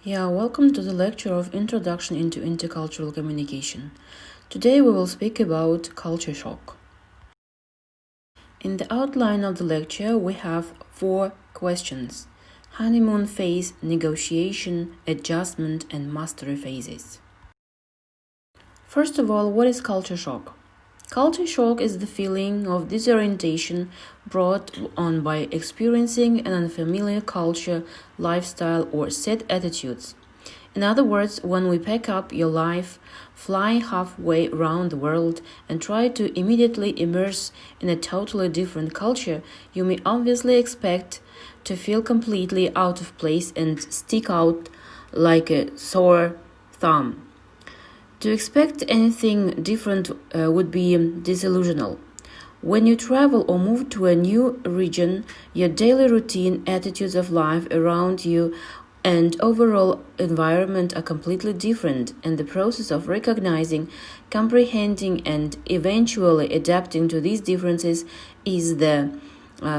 Welcome to the lecture of Introduction into Intercultural Communication. Today we will speak about culture shock. In the outline of the lecture, we have 4 questions: honeymoon phase, negotiation, adjustment, and mastery phases. First of all, what is culture shock? Culture shock is the feeling of disorientation brought on by experiencing an unfamiliar culture, lifestyle, or set attitudes. In other words, when we pack up your life, fly halfway around the world, and try to immediately immerse in a totally different culture, you may obviously expect to feel completely out of place and stick out like a sore thumb. To expect anything different would be disillusional. When you travel or move to a new region, your daily routine, attitudes of life around you, and overall environment are completely different, and the process of recognizing, comprehending, and eventually adapting to these differences is the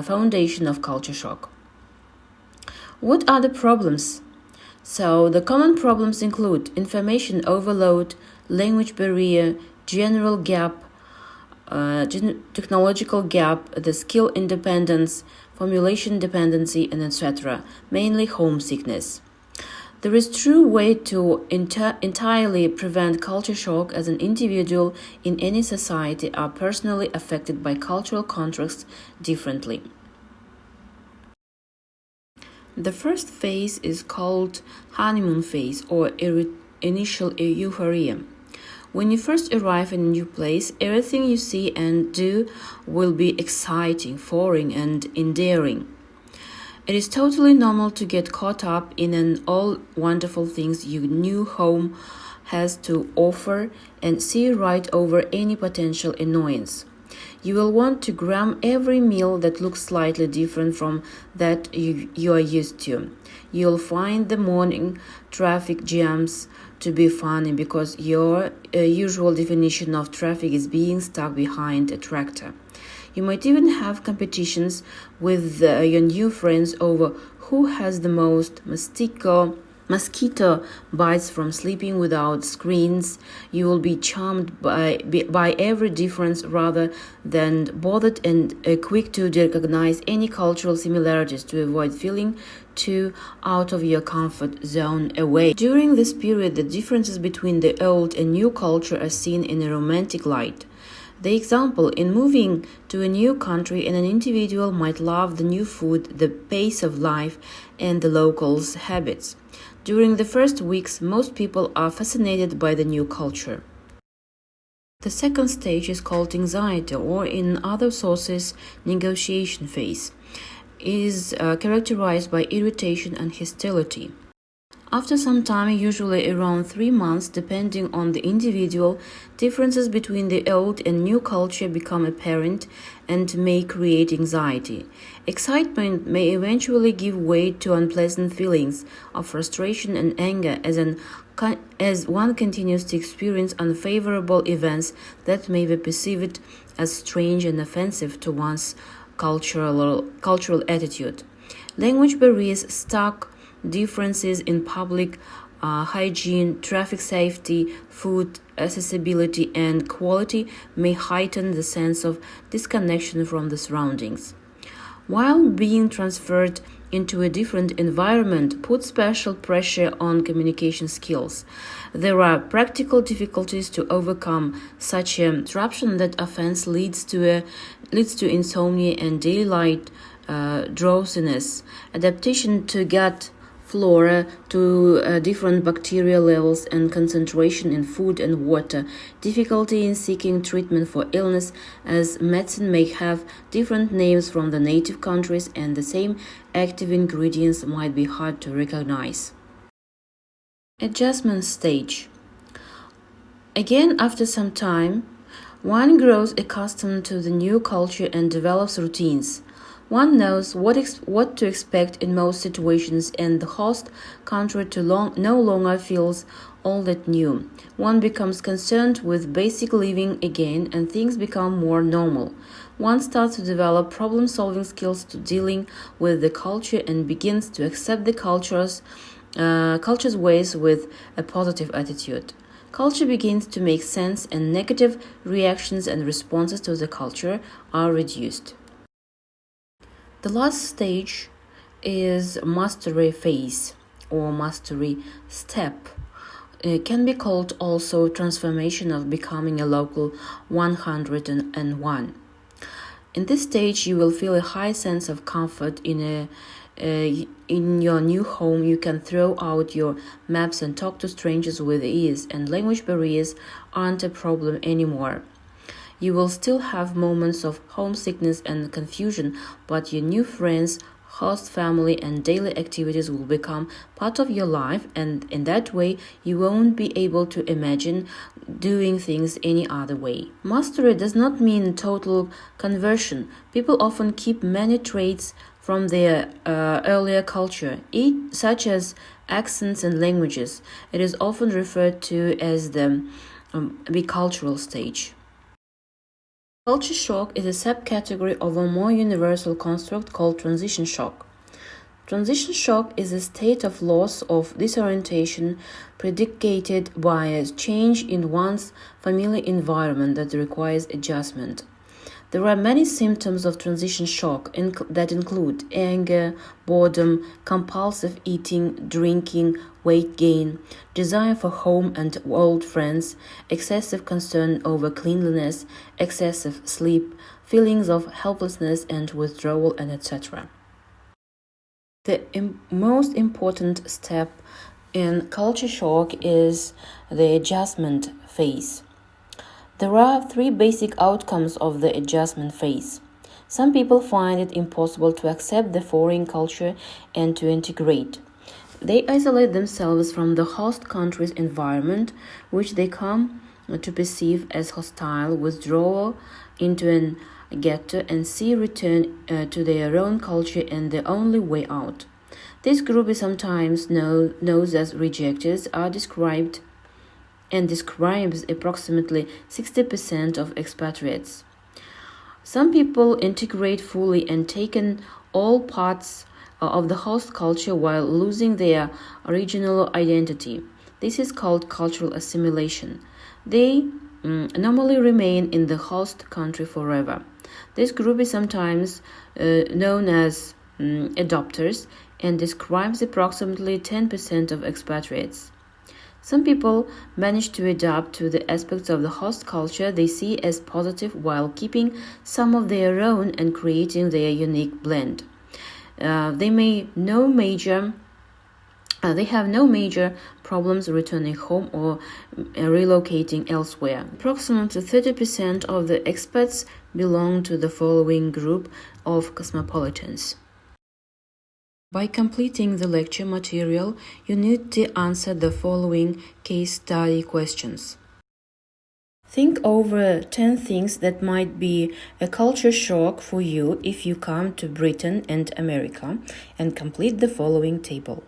foundation of culture shock. What are the problems? So, the common problems include information overload, language barrier, general gap, technological gap, the skill independence, formulation dependency, and etc., mainly homesickness. There is true way to entirely prevent culture shock, as an individual in any society are personally affected by cultural contrasts differently. The first phase is called honeymoon phase or initial euphoria. When you first arrive in a new place, everything you see and do will be exciting, foreign, and endearing. It is totally normal to get caught up in all wonderful things your new home has to offer and see right over any potential annoyance. You will want to gram every meal that looks slightly different from that you are used to. You'll find the morning traffic jams to be funny because your usual definition of traffic is being stuck behind a tractor. You might even have competitions with your new friends over who has the most mosquito bites from sleeping without screens. You will be charmed by every difference rather than bothered and quick to recognize any cultural similarities to avoid feeling too out of your comfort zone away. During this period, the differences between the old and new culture are seen in a romantic light. The example, in moving to a new country, an individual might love the new food, the pace of life, and the locals' habits. During the first weeks, most people are fascinated by the new culture. The second stage is called anxiety, or in other sources, negotiation phase. It is characterized by irritation and hostility. After some time, usually around 3 months, depending on the individual, differences between the old and new culture become apparent and may create anxiety. Excitement may eventually give way to unpleasant feelings of frustration and anger as one continues to experience unfavorable events that may be perceived as strange and offensive to one's cultural attitude. Language barriers, differences in public hygiene, traffic safety, food accessibility, and quality may heighten the sense of disconnection from the surroundings. While being transferred into a different environment puts special pressure on communication skills, there are practical difficulties to overcome, such a disruption that offense leads to insomnia and daylight drowsiness, adaptation to gut flora, to different bacterial levels and concentration in food and water, difficulty in seeking treatment for illness, as medicine may have different names from the native countries and the same active ingredients might be hard to recognize. Adjustment stage. Again, after some time, one grows accustomed to the new culture and develops routines. One knows what to expect in most situations, and the host country no longer feels all that new. One becomes concerned with basic living again, and things become more normal. One starts to develop problem-solving skills to dealing with the culture and begins to accept the culture's culture's ways with a positive attitude. Culture begins to make sense, and negative reactions and responses to the culture are reduced. The last stage is mastery phase or mastery step. It can be called also transformation of becoming a local 101. In this stage, you will feel a high sense of comfort in your new home. You can throw out your maps and talk to strangers with ease, and language barriers aren't a problem anymore. You will still have moments of homesickness and confusion, but your new friends, host family, and daily activities will become part of your life, and in that way, you won't be able to imagine doing things any other way. Mastery does not mean total conversion. People often keep many traits from their earlier culture, such as accents and languages. It is often referred to as the bicultural stage. Culture shock is a subcategory of a more universal construct called transition shock. Transition shock is a state of loss of disorientation predicated by a change in one's familiar environment that requires adjustment. There are many symptoms of transition shock that include anger, boredom, compulsive eating, drinking, weight gain, desire for home and old friends, excessive concern over cleanliness, excessive sleep, feelings of helplessness and withdrawal, and etc. The most important step in culture shock is the adjustment phase. There are three basic outcomes of the adjustment phase. Some people find it impossible to accept the foreign culture and to integrate. They isolate themselves from the host country's environment, which they come to perceive as hostile, withdraw into an ghetto, and see return to their own culture and the only way out. This group is sometimes known as rejectors, are describes approximately 60% of expatriates. Some people integrate fully and take in all parts of the host culture while losing their original identity. This is called cultural assimilation. They normally remain in the host country forever. This group is sometimes known as adopters and describes approximately 10% of expatriates. Some people manage to adapt to the aspects of the host culture they see as positive while keeping some of their own and creating their unique blend. They have no major problems returning home or relocating elsewhere. Approximately 30% of the expats belong to the following group of cosmopolitans. By completing the lecture material, you need to answer the following case study questions. Think over 10 things that might be a culture shock for you if you come to Britain and America, and complete the following table.